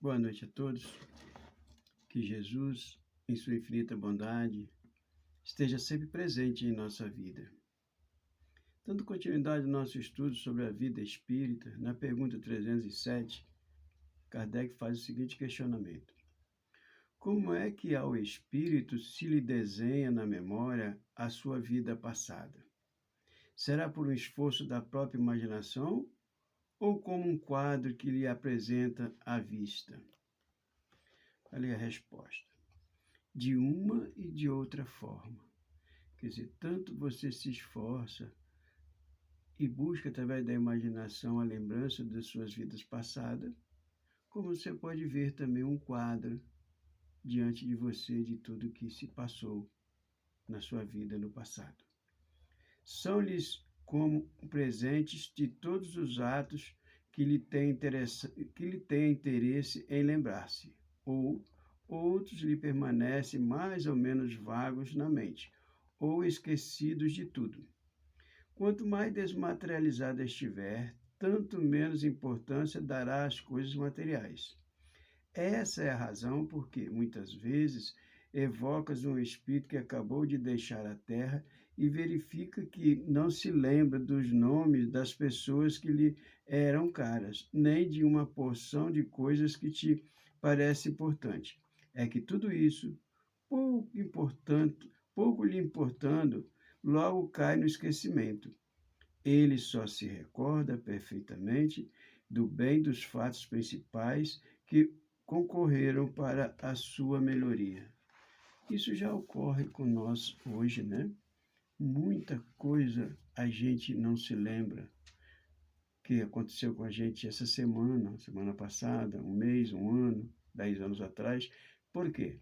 Boa noite a todos. Que Jesus, em sua infinita bondade, esteja sempre presente em nossa vida. Dando continuidade ao nosso estudo sobre a vida espírita, na pergunta 307, Kardec faz o seguinte questionamento: como é que ao espírito se lhe desenha na memória a sua vida passada? Será por um esforço da própria imaginação ou como um quadro que lhe apresenta à vista? Ali a resposta: de uma e de outra forma. Quer dizer, tanto você se esforça e busca através da imaginação a lembrança das suas vidas passadas, como você pode ver também um quadro diante de você de tudo que se passou na sua vida no passado. São-lhes como presentes de todos os atos que lhe têm interesse em lembrar-se, ou outros lhe permanecem mais ou menos vagos na mente, ou esquecidos de tudo. Quanto mais desmaterializada estiver, tanto menos importância dará às coisas materiais. Essa é a razão porque, muitas vezes, evocas um espírito que acabou de deixar a Terra e verifica que não se lembra dos nomes das pessoas que lhe eram caras, nem de uma porção de coisas que te parece importante. É que tudo isso, pouco lhe importando, logo cai no esquecimento. Ele só se recorda perfeitamente do bem dos fatos principais que concorreram para a sua melhoria. Isso já ocorre com nós hoje, né? Muita coisa a gente não se lembra que aconteceu com a gente essa semana passada, um mês, um ano, 10 anos atrás. Por quê?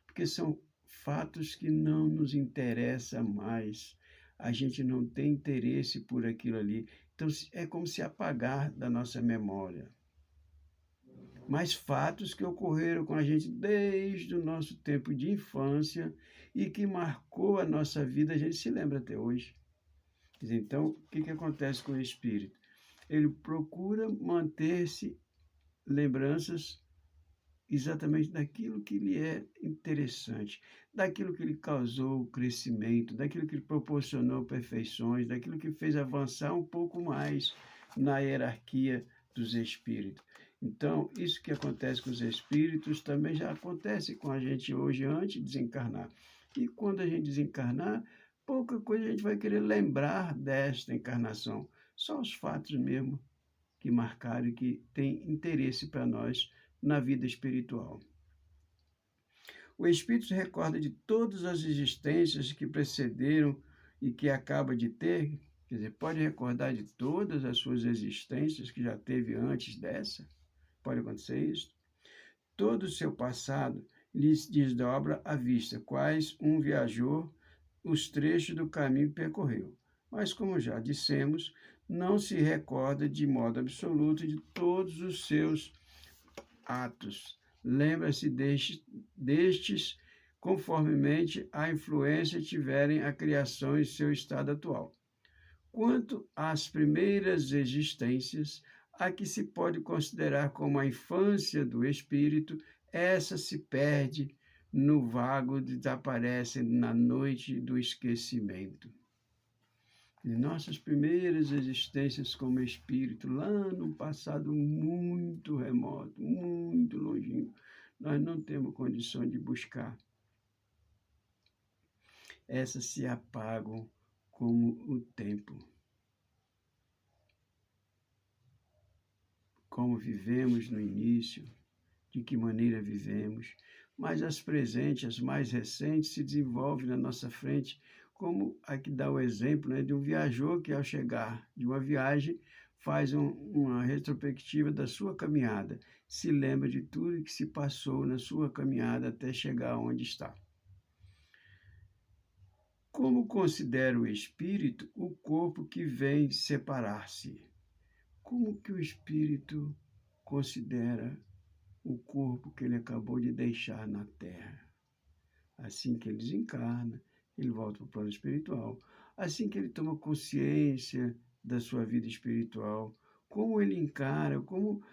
Porque são fatos que não nos interessam mais. A gente não tem interesse por aquilo ali. Então, é como se apagar da nossa memória. Mas fatos que ocorreram com a gente desde o nosso tempo de infância e que marcou a nossa vida, a gente se lembra até hoje. Então, o que acontece com o espírito? Ele procura manter-se lembranças exatamente daquilo que lhe é interessante, daquilo que lhe causou crescimento, daquilo que lhe proporcionou perfeições, daquilo que fez avançar um pouco mais na hierarquia dos espíritos. Então, isso que acontece com os espíritos também já acontece com a gente hoje antes de desencarnar. E quando a gente desencarnar, pouca coisa a gente vai querer lembrar desta encarnação, só os fatos mesmo que marcaram e que têm interesse para nós na vida espiritual. O espírito se recorda de todas as existências que precederam e que acaba de ter, quer dizer, pode recordar de todas as suas existências que já teve antes dessa, pode acontecer isso. Todo o seu passado lhes desdobra à vista, quais um viajor os trechos do caminho que percorreu. Mas, como já dissemos, não se recorda de modo absoluto de todos os seus atos. Lembra-se destes conformemente a influência tiverem a criação em seu estado atual. Quanto às primeiras existências, a que se pode considerar como a infância do espírito, essa se perde no vago, desaparece na noite do esquecimento. Nossas primeiras existências como espírito, lá no passado muito remoto, muito longínquo, nós não temos condição de buscar. Essas se apagam como o tempo. Como vivemos no início, de que maneira vivemos, mas as presentes, as mais recentes, se desenvolvem na nossa frente, como aqui dá o exemplo, né, de um viajor que, ao chegar de uma viagem, faz uma retrospectiva da sua caminhada, se lembra de tudo que se passou na sua caminhada até chegar onde está. Como considera o espírito o corpo que vem separar-se? Como que o espírito considera o corpo que ele acabou de deixar na Terra? Assim que ele desencarna, ele volta para o plano espiritual. Assim que ele toma consciência da sua vida espiritual, como ele encara, como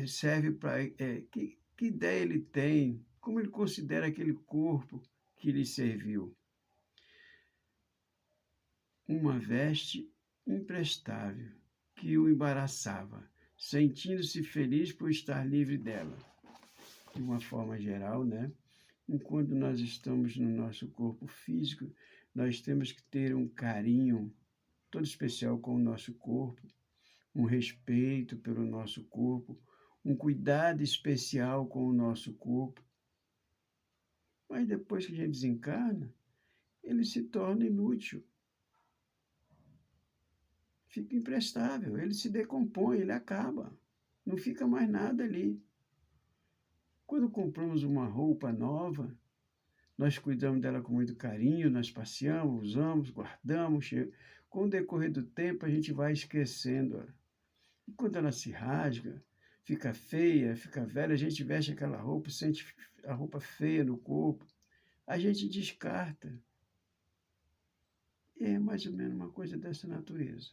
serve para... que ideia ele tem? Como ele considera aquele corpo que lhe serviu? Uma veste imprestável que o embaraçava, sentindo-se feliz por estar livre dela. De uma forma geral, né? Enquanto nós estamos no nosso corpo físico, nós temos que ter um carinho todo especial com o nosso corpo, um respeito pelo nosso corpo, um cuidado especial com o nosso corpo. Mas depois que a gente desencarna, ele se torna inútil. Fica imprestável, ele se decompõe, ele acaba. Não fica mais nada ali. Quando compramos uma roupa nova, nós cuidamos dela com muito carinho, nós passeamos, usamos, guardamos. Com o decorrer do tempo, a gente vai esquecendo. E quando ela se rasga, fica feia, fica velha, a gente veste aquela roupa, sente a roupa feia no corpo, a gente descarta. É mais ou menos uma coisa dessa natureza.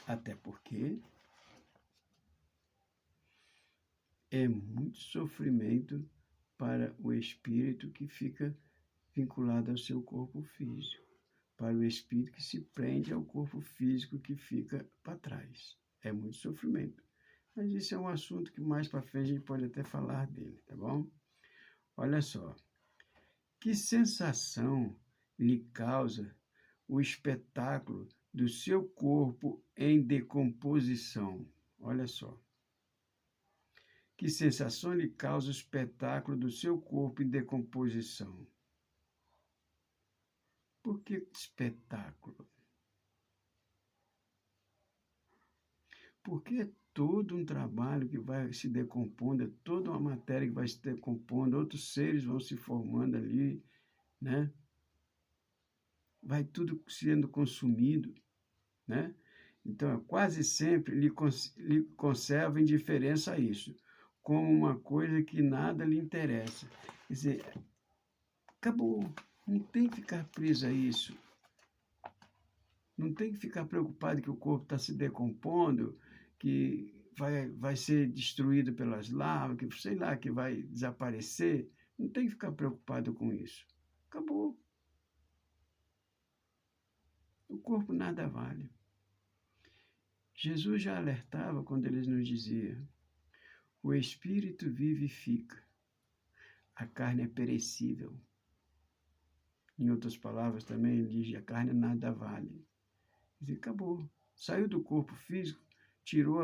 Até porque é muito sofrimento para o espírito que fica vinculado ao seu corpo físico, para o espírito que se prende ao corpo físico que fica para trás. É muito sofrimento. Mas isso é um assunto que mais para frente a gente pode até falar dele, tá bom? Olha só. Que sensação lhe causa o espetáculo do seu corpo em decomposição? Olha só. Que sensação lhe causa o espetáculo do seu corpo em decomposição? Por que espetáculo? Porque é todo um trabalho que vai se decompondo, é toda uma matéria que vai se decompondo, outros seres vão se formando ali, né? Vai tudo sendo consumido, né? Então, quase sempre lhe conserva indiferença a isso, como uma coisa que nada lhe interessa. Quer dizer, acabou, não tem que ficar preso a isso. Não tem que ficar preocupado que o corpo está se decompondo, que vai ser destruído pelas larvas, que sei lá, que vai desaparecer. Não tem que ficar preocupado com isso. Acabou. O corpo nada vale. Jesus já alertava quando ele nos dizia: o espírito vivifica, a carne é perecível. Em outras palavras também ele diz: a carne nada vale. Quer dizer, acabou. Saiu do corpo físico,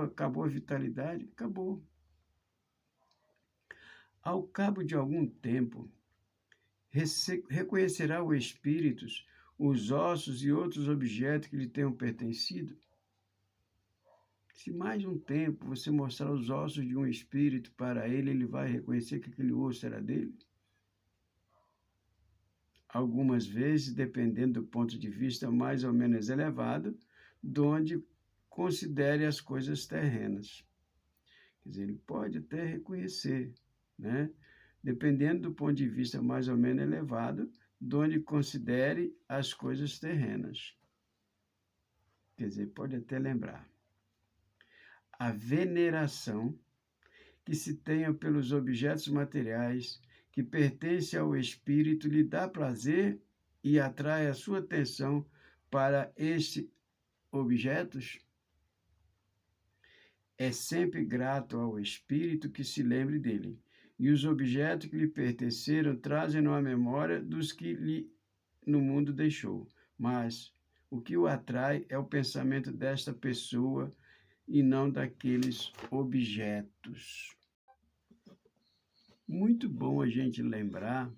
acabou a vitalidade, acabou. Ao cabo de algum tempo, reconhecerá o espírito os ossos e outros objetos que lhe tenham pertencido? Se mais um tempo você mostrar os ossos de um espírito para ele, ele vai reconhecer que aquele osso era dele? Algumas vezes, dependendo do ponto de vista mais ou menos elevado, donde considere as coisas terrenas. Quer dizer, ele pode até reconhecer, né? Dependendo do ponto de vista mais ou menos elevado, donde considere as coisas terrenas. Quer dizer, pode até lembrar. A veneração que se tenha pelos objetos materiais que pertencem ao espírito lhe dá prazer e atrai a sua atenção para estes objetos? É sempre grato ao espírito que se lembre dele, e os objetos que lhe pertenceram trazem-no à memória dos que lhe no mundo deixou. Mas o que o atrai é o pensamento desta pessoa e não daqueles objetos. Muito bom a gente lembrar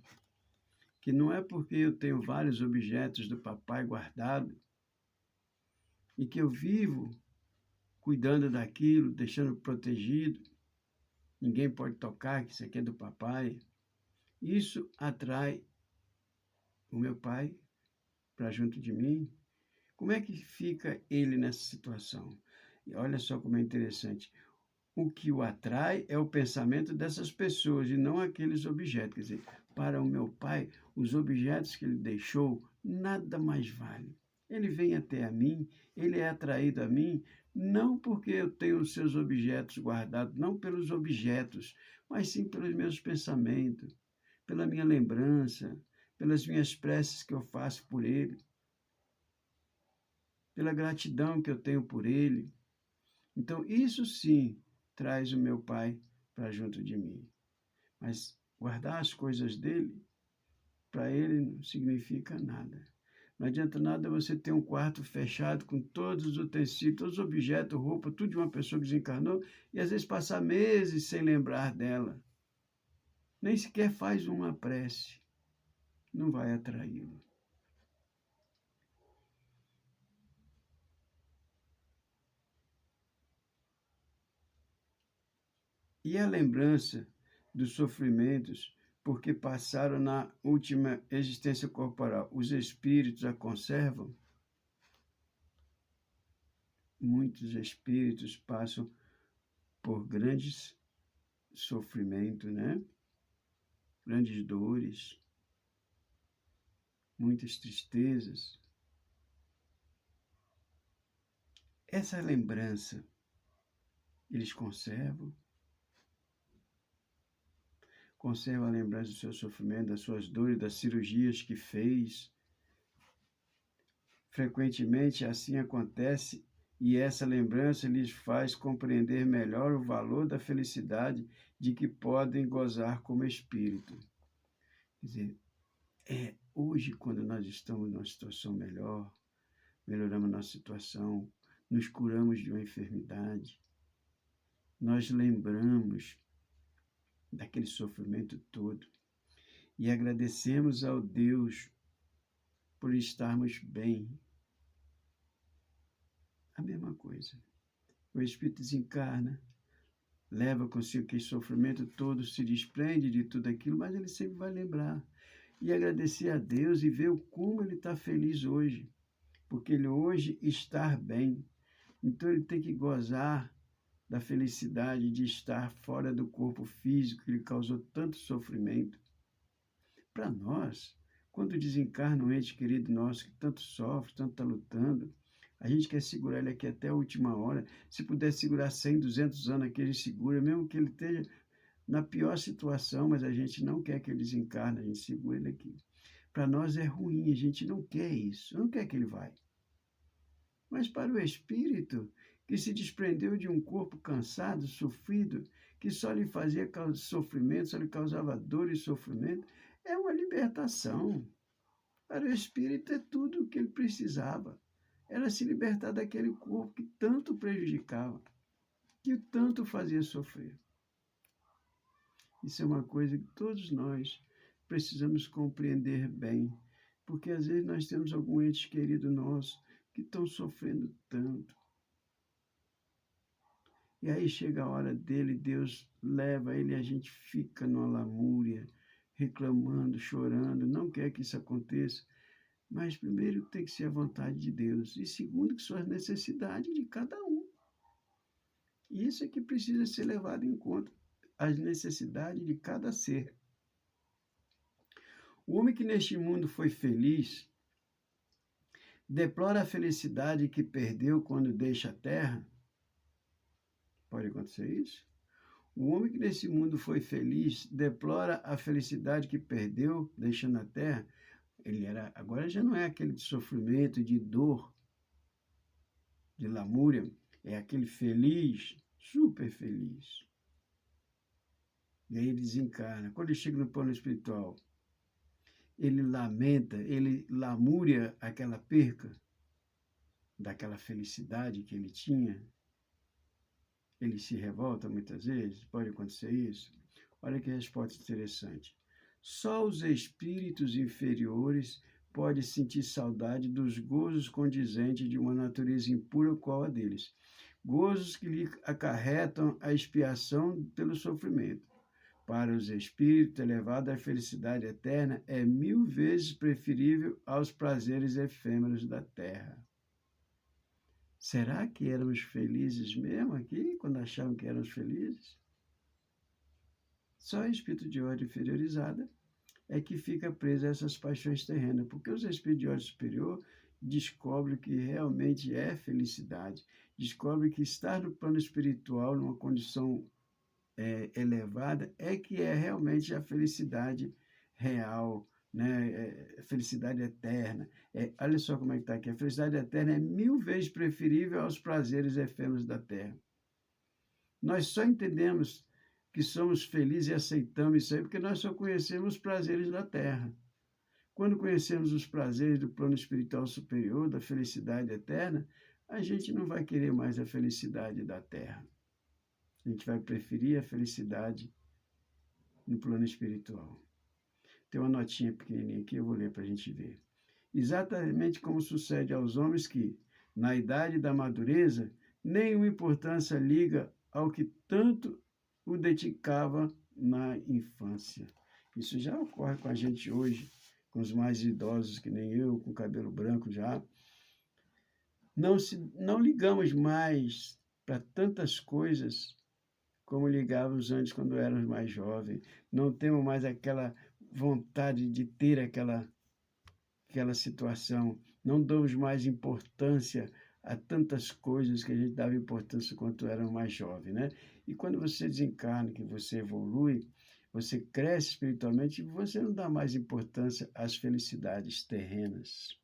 que não é porque eu tenho vários objetos do papai guardado e que eu vivo cuidando daquilo, deixando protegido, ninguém pode tocar, que isso aqui é do papai. Isso atrai o meu pai para junto de mim. Como é que fica ele nessa situação? E olha só como é interessante. O que o atrai é o pensamento dessas pessoas e não aqueles objetos. Quer dizer, para o meu pai, os objetos que ele deixou nada mais vale. ele vem até a mim, ele é atraído a mim, não porque eu tenho os seus objetos guardados, não pelos objetos, mas sim pelos meus pensamentos, pela minha lembrança, pelas minhas preces que eu faço por ele, pela gratidão que eu tenho por ele. Então, isso sim traz o meu Pai para junto de mim. Mas guardar as coisas dele, para ele não significa nada. Não adianta nada você ter um quarto fechado com todos os utensílios, todos os objetos, roupa, tudo de uma pessoa que desencarnou, e às vezes passar meses sem lembrar dela. Nem sequer faz uma prece. Não vai atraí-lo. E a lembrança dos sofrimentos, porque passaram na última existência corporal, os espíritos a conservam? Muitos espíritos passam por grandes sofrimentos, né? Grandes dores, muitas tristezas. Essa lembrança eles conservam a lembrança do seu sofrimento, das suas dores, das cirurgias que fez. Frequentemente assim acontece e essa lembrança lhes faz compreender melhor o valor da felicidade de que podem gozar como espírito. Quer dizer, hoje, quando nós estamos numa situação melhor, melhoramos nossa situação, nos curamos de uma enfermidade, nós lembramos daquele sofrimento todo e agradecemos ao Deus por estarmos bem. A mesma coisa. O espírito desencarna, leva consigo aquele sofrimento todo, se desprende de tudo aquilo, mas ele sempre vai lembrar e agradecer a Deus e ver como ele está feliz hoje, porque ele hoje está bem. Então ele tem que gozar da felicidade de estar fora do corpo físico que lhe causou tanto sofrimento. Para nós, quando desencarna um ente querido nosso que tanto sofre, tanto está lutando, a gente quer segurar ele aqui até a última hora. Se puder segurar 100, 200 anos aqui, a gente segura, mesmo que ele esteja na pior situação, mas a gente não quer que ele desencarne, a gente segura ele aqui. Para nós é ruim, a gente não quer isso, não quer que ele vá. Mas para o espírito, que se desprendeu de um corpo cansado, sofrido, que só lhe fazia sofrimento, só lhe causava dor e sofrimento, é uma libertação. Para o espírito é tudo o que ele precisava. Era se libertar daquele corpo que tanto prejudicava, que tanto fazia sofrer. Isso é uma coisa que todos nós precisamos compreender bem, porque às vezes nós temos algum ente querido nosso que estão sofrendo tanto. E aí chega a hora dele, Deus leva ele e a gente fica numa lamúria, reclamando, chorando, não quer que isso aconteça. Mas primeiro tem que ser a vontade de Deus. E segundo, que são as necessidades de cada um. E isso é que precisa ser levado em conta, as necessidades de cada ser. O homem que neste mundo foi feliz, deplora a felicidade que perdeu quando deixa a terra. Pode acontecer isso? O homem que nesse mundo foi feliz, deplora a felicidade que perdeu deixando a terra. Agora já não é aquele de sofrimento, de dor, de lamúria, é aquele feliz, super feliz. E aí ele desencarna. Quando ele chega no plano espiritual, ele lamenta, ele lamúria aquela perca daquela felicidade que ele tinha. Ele se revolta muitas vezes, pode acontecer isso. Olha que resposta interessante. Só os espíritos inferiores podem sentir saudade dos gozos condizentes de uma natureza impura qual a deles. Gozos que lhe acarretam a expiação pelo sofrimento. Para os espíritos elevados, a felicidade eterna é 1000 vezes preferível aos prazeres efêmeros da terra. Será que éramos felizes mesmo aqui, quando achavam que éramos felizes? Só o espírito de ordem inferiorizada é que fica preso a essas paixões terrenas, porque os espíritos de ordem superior, descobre o que realmente é felicidade, descobre que estar no plano espiritual, numa condição elevada, é que é realmente a felicidade real, né? Felicidade eterna. Olha só como é que está aqui. A felicidade eterna é 1000 vezes preferível aos prazeres efêmeros da terra. Nós só entendemos que somos felizes e aceitamos isso aí porque nós só conhecemos os prazeres da terra. Quando conhecemos os prazeres do plano espiritual superior, da felicidade eterna, a gente não vai querer mais a felicidade da terra. A gente vai preferir a felicidade no plano espiritual. Tem uma notinha pequenininha aqui, eu vou ler para a gente ver. Exatamente como sucede aos homens que, na idade da madureza, nenhuma importância liga ao que tanto o dedicava na infância. Isso já ocorre com a gente hoje, com os mais idosos que nem eu, com cabelo branco já. Não ligamos mais para tantas coisas como ligávamos antes quando éramos mais jovens. Não temos mais aquela vontade de ter aquela situação. Não damos mais importância a tantas coisas que a gente dava importância quando era mais jovem, né? E quando você desencarna, que você evolui, você cresce espiritualmente, você não dá mais importância às felicidades terrenas.